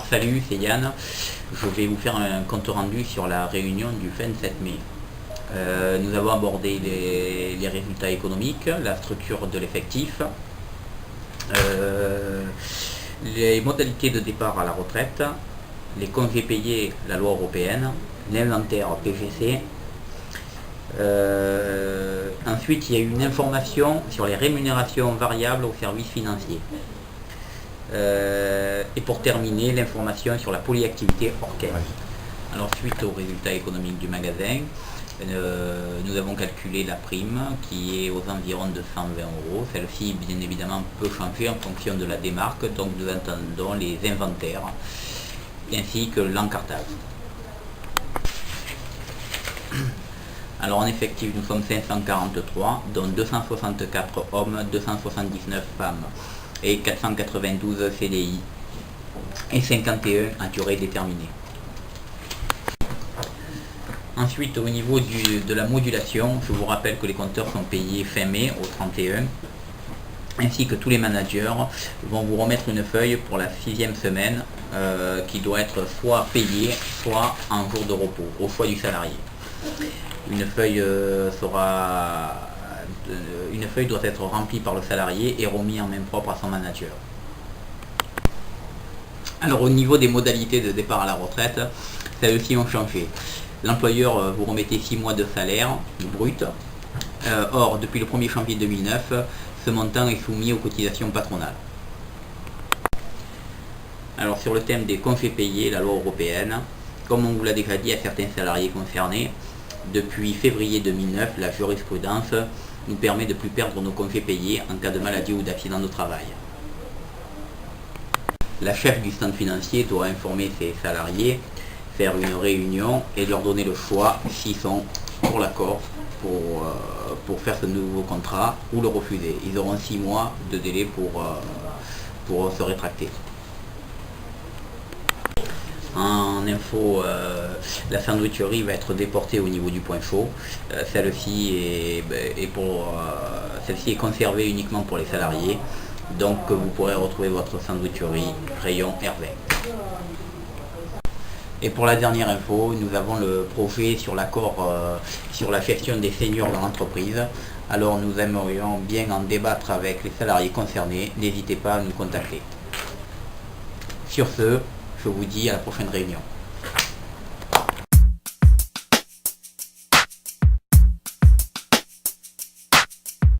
Salut, c'est Yann. Je vais vous faire un compte rendu sur la réunion du 27 mai. Nous avons abordé les résultats économiques, la structure de l'effectif, les modalités de départ à la retraite, les congés payés, la loi européenne, l'inventaire PGC. Ensuite, il y a eu une information sur les rémunérations variables aux services financiers. Et pour terminer, l'information sur la polyactivité orchestre. Alors, suite aux résultats économiques du magasin, nous avons calculé la prime qui est aux environs de 120 euros. Celle-ci, bien évidemment, peut changer en fonction de la démarque, donc nous attendons les inventaires ainsi que l'encartage. Alors en effectif, nous sommes 543, dont 264 hommes, 279 femmes et 492 CDI et 51 à durée déterminée. Ensuite, au niveau de la modulation, je vous rappelle que les compteurs sont payés fin mai au 31, ainsi que tous les managers vont vous remettre une feuille pour la 6e semaine qui doit être soit payée, soit en jour de repos, au choix du salarié. Une feuille doit être remplie par le salarié et remise en main propre à son manager. Alors au niveau des modalités de départ à la retraite, celles-ci ont changé. L'employeur vous remettez 6 mois de salaire brut. Or, depuis le 1er janvier 2009, ce montant est soumis aux cotisations patronales. Alors sur le thème des congés payés, la loi européenne, comme on vous l'a déjà dit à certains salariés concernés, depuis février 2009, la jurisprudence nous permet de ne plus perdre nos congés payés en cas de maladie ou d'accident de travail. La chef du centre financier doit informer ses salariés, faire une réunion et leur donner le choix s'ils sont pour l'accord pour faire ce nouveau contrat ou le refuser. Ils auront 6 mois de délai pour se rétracter. En info, la sandwicherie va être déportée au niveau du point chaud. Celle-ci est conservée uniquement pour les salariés. Donc vous pourrez retrouver votre sandwicherie rayon R20. Et pour la dernière info, nous avons le projet sur l'accord sur la gestion des seniors dans l'entreprise. Alors nous aimerions bien en débattre avec les salariés concernés. N'hésitez pas à nous contacter. Sur ce, je vous dis à la prochaine réunion.